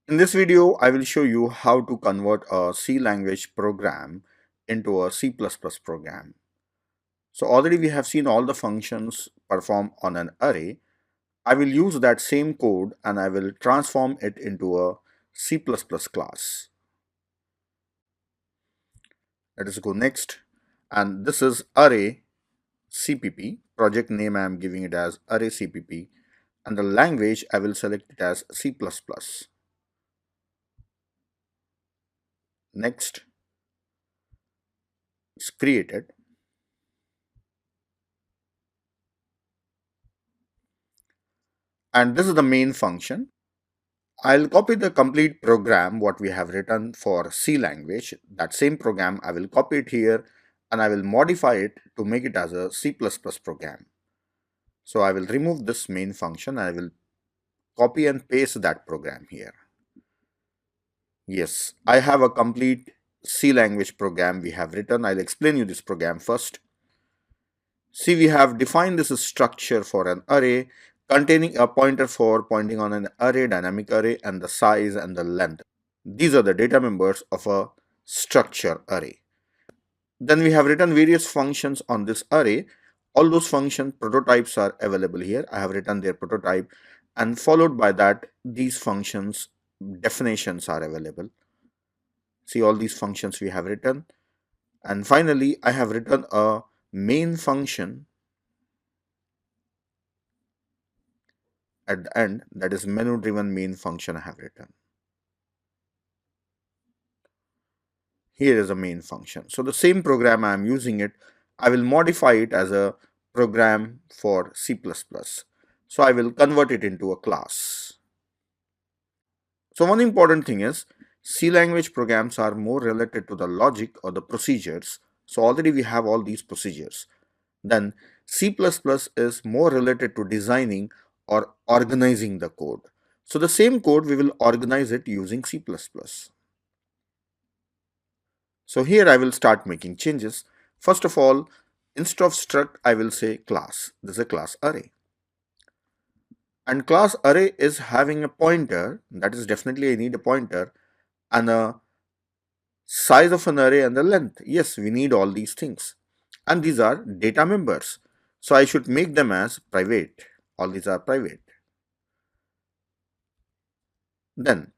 In this video, I will show you how to convert a C language program into a C++ program. So already we have seen all the functions performed on an array. I will use that same code and I will transform it into a C++ class. Let us go next. And this is array CPP. Project name I am giving it as array CPP. And the language I will select it as C++. Next, it's created. And this is the main function. I'll copy the complete program what we have written for C language. That same program I will copy it here and I will modify it to make it as a C++ program. So I will remove this main function. I will copy and paste that program here. Yes, I have a complete C language program we have written. I'll explain you this program first. See, we have defined this structure for an array containing a pointer for pointing on an array, dynamic array, and the size and the length. These are the data members of a structure array. Then we have written various functions on this array. All those function prototypes are available here. I have written their prototype, and followed by that these functions definitions are available. See, all these functions we have written, and finally I have written a main function at the end, that is menu driven main function I have written. Here is a main function. So the same program I am using it, I will modify it as a program for C++. So I will convert it into a class. So one important thing is C language programs are more related to the logic or the procedures. So already we have all these procedures. Then C++ is more related to designing or organizing the code. So the same code we will organize it using C++. So here I will start making changes. First of all, instead of struct, I will say class. This is a class array. And class array is having a pointer, that is definitely I need a pointer, and a size of an array and the length. Yes, we need all these things. And these are data members. So I should make them as private. All these are private. Then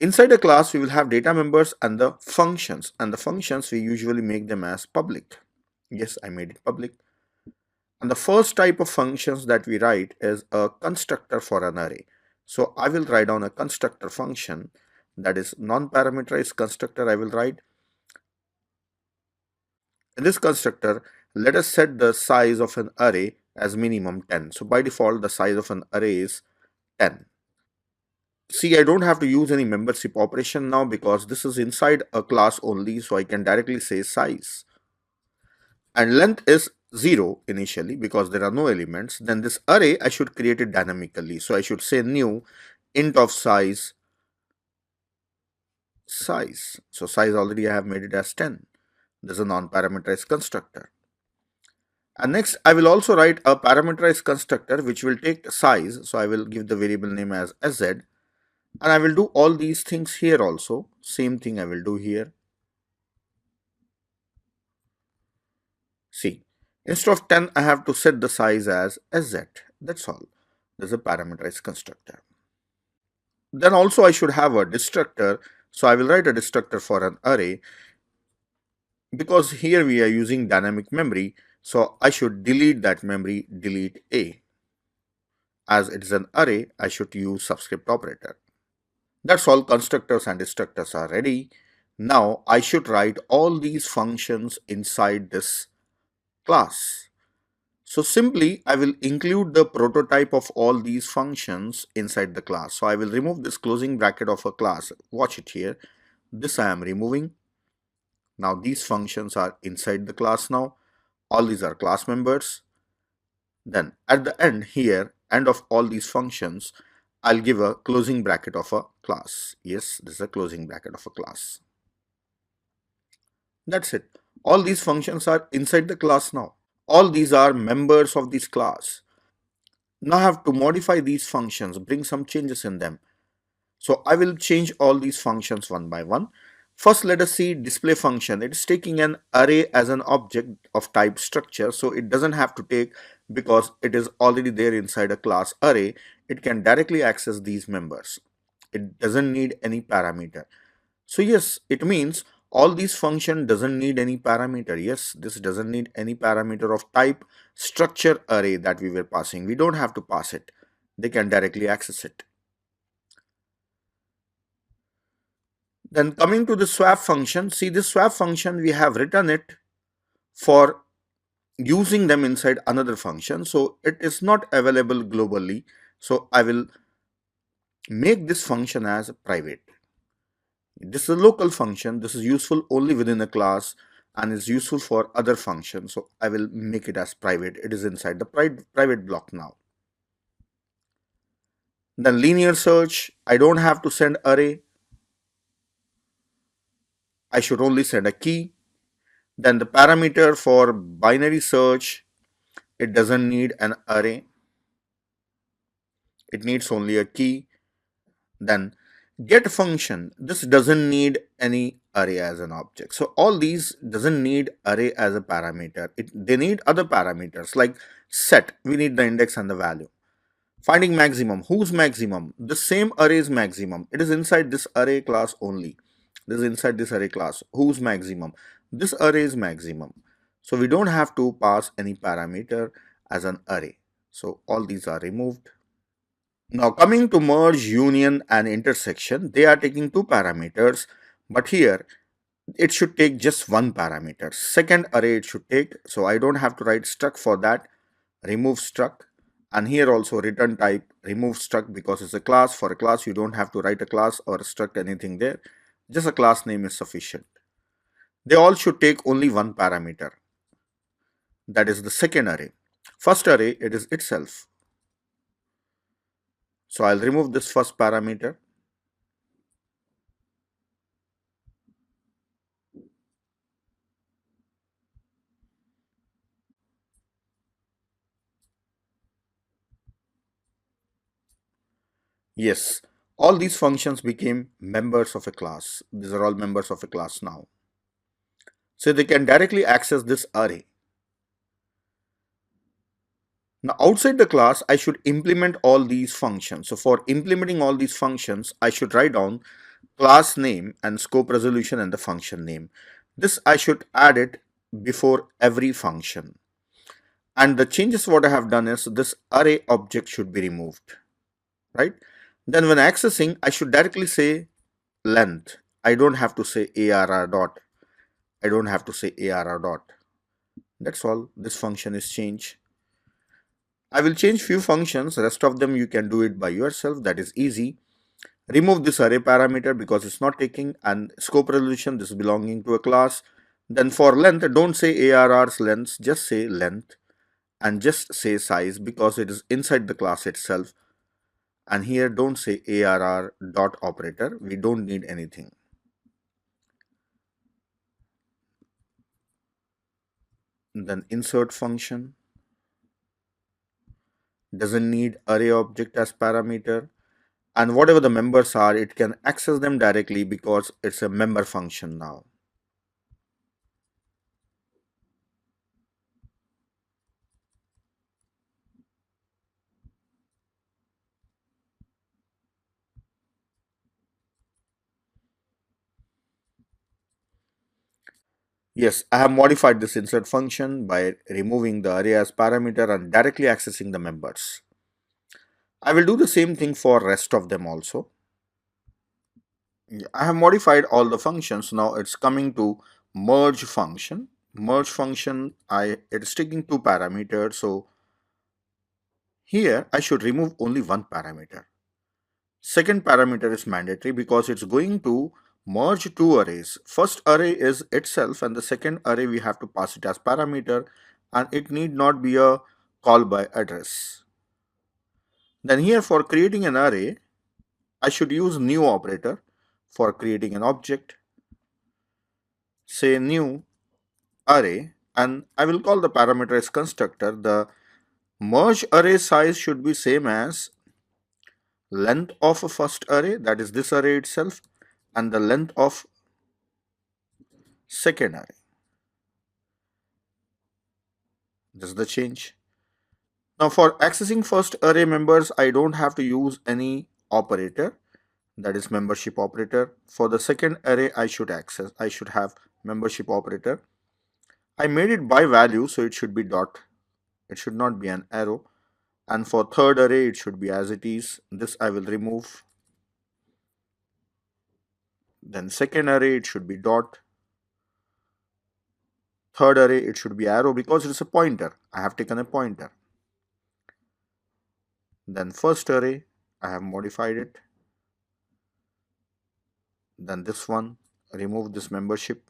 inside a class, we will have data members and the functions. And the functions, we usually make them as public. Yes, I made it public. And the first type of functions that we write is a constructor for an array. So I will write down a constructor function, that is non-parameterized constructor I will write. In this constructor, let us set the size of an array as minimum 10. So by default, the size of an array is 10. See, I don't have to use any membership operation now because this is inside a class only, so I can directly say size. And length is 0 initially because there are no elements. Then this array, I should create it dynamically. So I should say new int of size. So size already I have made it as 10. This is a non-parameterized constructor. And next, I will also write a parameterized constructor which will take size. So I will give the variable name as sz. And I will do all these things here also. Same thing I will do here. See, instead of 10, I have to set the size as sz. That's all. This is a parameterized constructor. Then also I should have a destructor. So I will write a destructor for an array. Because here we are using dynamic memory, so I should delete that memory, delete A. As it is an array, I should use subscript operator. That's all. Constructors and destructors are ready. Now I should write all these functions inside this class. So simply I will include the prototype of all these functions inside the class. So I will remove this closing bracket of a class. Watch it here. This I am removing. Now these functions are inside the class now. All these are class members. Then at the end here, end of all these functions, I'll give a closing bracket of a class. Yes, this is a closing bracket of a class. That's it. All these functions are inside the class now. All these are members of this class. Now I have to modify these functions, bring some changes in them. So I will change all these functions one by one. First, let us see display function. It is taking an array as an object of type structure, so it doesn't have to take, because it is already there inside a class array. It can directly access these members. It doesn't need any parameter. So yes, it means all these function doesn't need any parameter. Yes, this doesn't need any parameter of type structure array that we were passing. We don't have to pass it. They can directly access it. Then coming to the swap function, see this swap function, we have written it for using them inside another function. So it is not available globally. So I will make this function as private. This is a local function. This is useful only within a class and is useful for other functions. So I will make it as private. It is inside the private block now. Then linear search, I don't have to send array. I should only send a key. Then the parameter for binary search, it doesn't need an array. It needs only a key. Then get function, this doesn't need any array as an object. So all these doesn't need array as a parameter. They need other parameters like set, we need the index and the value. Finding maximum, whose maximum? The same array's maximum. It is inside this array class only. This is inside this array class. Whose maximum? This array's maximum. So we don't have to pass any parameter as an array. So all these are removed. Now coming to merge, union and intersection, they are taking two parameters, but here it should take just one parameter. Second array it should take, so I don't have to write struct for that. Remove struct, and here also return type remove struct, because it's a class. For a class you don't have to write a class or a struct anything there, just a class name is sufficient. They all should take only one parameter, that is the second array. First array, it is itself. So I'll remove this first parameter. Yes, all these functions became members of a class. These are all members of a class now. So they can directly access this array. Now outside the class, I should implement all these functions. So for implementing all these functions, I should write down class name and scope resolution and the function name. This I should add it before every function. And the changes what I have done is this array object should be removed, right? Then when accessing, I should directly say length. I don't have to say arr dot. I don't have to say arr dot. That's all. This function is changed. I will change few functions. Rest of them you can do it by yourself. That is easy. Remove this array parameter because it's not taking, and scope resolution, this is belonging to a class. Then for length, don't say arr's length, just say length, and just say size because it is inside the class itself. And here don't say arr dot operator. We don't need anything. Then insert function doesn't need array object as parameter, and whatever the members are, it can access them directly because it's a member function now. Yes, I have modified this insert function by removing the array as parameter and directly accessing the members. I will do the same thing for rest of them also. I have modified all the functions. Now it's coming to merge function. Merge function, it's taking two parameters. So here I should remove only one parameter. Second parameter is mandatory because it's going to merge two arrays. First array is itself and the second array we have to pass it as parameter, and it need not be a call by address. Then here for creating an array, I should use new operator for creating an object. Say new array, and I will call the parameter as constructor. The merge array size should be same as length of a first array, that is this array itself, and the length of second array. This is the change. Now for accessing first array members, I don't have to use any operator, that is membership operator. For the second array, I should have membership operator. I made it by value, so it should be dot. It should not be an arrow. And for third array, it should be as it is. This I will remove. Then second array, it should be dot. Third array, it should be arrow because it's a pointer. I have taken a pointer. Then first array, I have modified it. Then this one, remove this membership.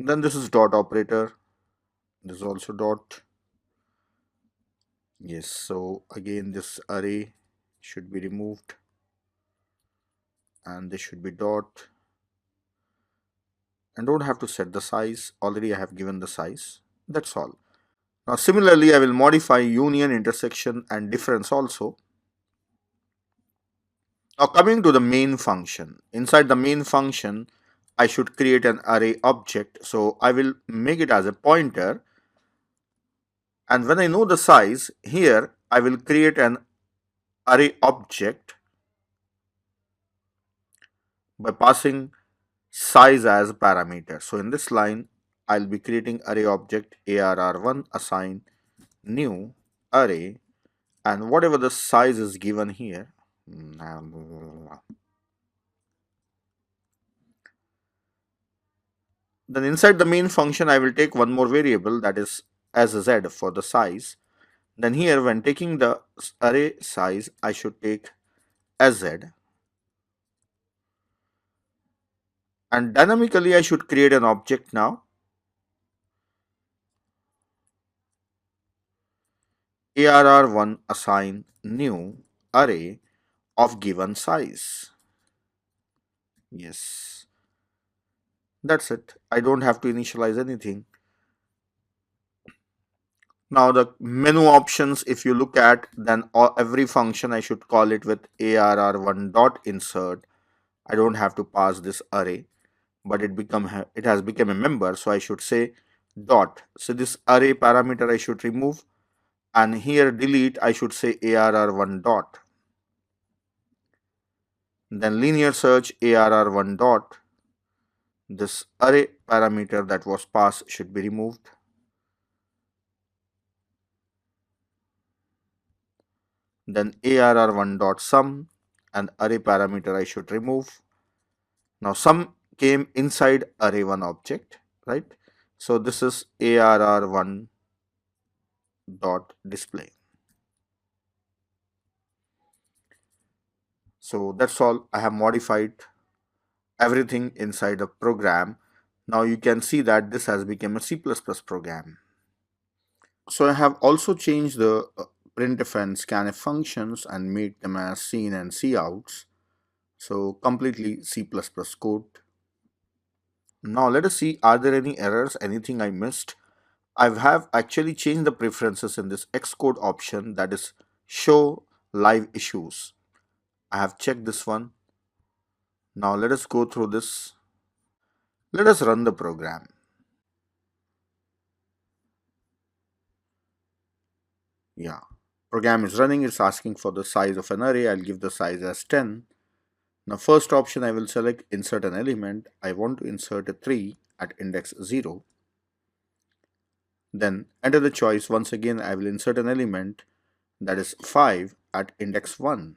Then this is dot operator. This is also dot. Yes, so again this array should be removed. And this should be dot. And don't have to set the size. Already I have given the size. That's all. Now similarly, I will modify union, intersection, and difference also. Now coming to the main function. Inside the main function, I should create an array object. So I will make it as a pointer. And when I know the size, here I will create an array object by passing size as a parameter. So in this line, I'll be creating array object arr1 assign new array, and whatever the size is given here. Then inside the main function, I will take one more variable, that is as a z for the size. Then here, when taking the array size, I should take as z. And dynamically, I should create an object now. arr1 assign new array of given size. Yes. That's it. I don't have to initialize anything. Now the menu options, if you look at, then every function I should call it with arr1 dot insert. I don't have to pass this array, but it has become a member, so I should say dot. So this array parameter I should remove, and here delete I should say arr1 dot. Then linear search arr1 dot. This array parameter that was passed should be removed. Then arr1 dot sum, and array parameter I should remove. Now sum came inside array1 object, right? So this is arr1 dot display. So that's all. I have modified everything inside the program. Now you can see that this has become a C++ program. So I have also changed the printf and scanf functions and made them as scene and couts. So completely C++ code. Now let us see, are there any errors, anything I missed? I have actually changed the preferences in this Xcode option, that is show live issues. I have checked this one. Now let us go through this. Let us run the program. Yeah, program is running. It's asking for the size of an array. I'll give the size as 10. Now first option, I will select insert an element. I want to insert a 3 at index 0. Then enter the choice. Once again, I will insert an element, that is 5 at index 1.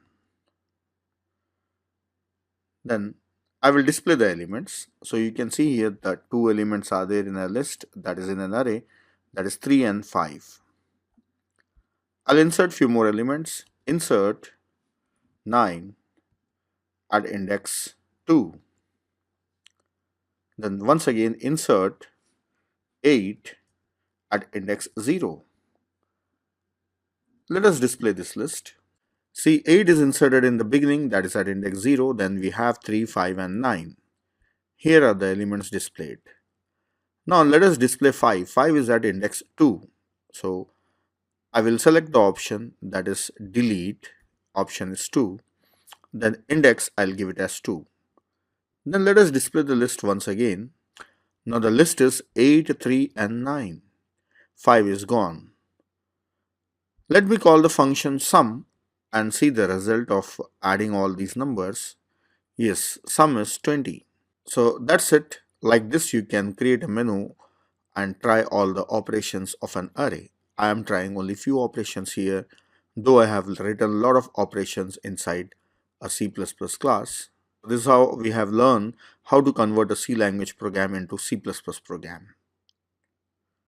Then I will display the elements. So you can see here that 2 elements are there in a list, that is in an array, that is 3 and 5. I'll insert few more elements. Insert 9 at index 2. Then once again insert 8 at index 0. Let us display this list. See, 8 is inserted in the beginning, that is at index 0. Then we have 3, 5 and 9. Here are the elements displayed. Now let us display 5. 5 is at index 2. So I will select the option, that is delete, option is 2. Then index I'll give it as 2. Then let us display the list once again. Now the list is 8, 3 and 9. 5 is gone. Let me call the function sum and see the result of adding all these numbers. Yes, sum is 20. So that's it. Like this you can create a menu and try all the operations of an array. I am trying only few operations here, though I have written a lot of operations inside a C++ class. This is how we have learned how to convert a C language program into C++ program.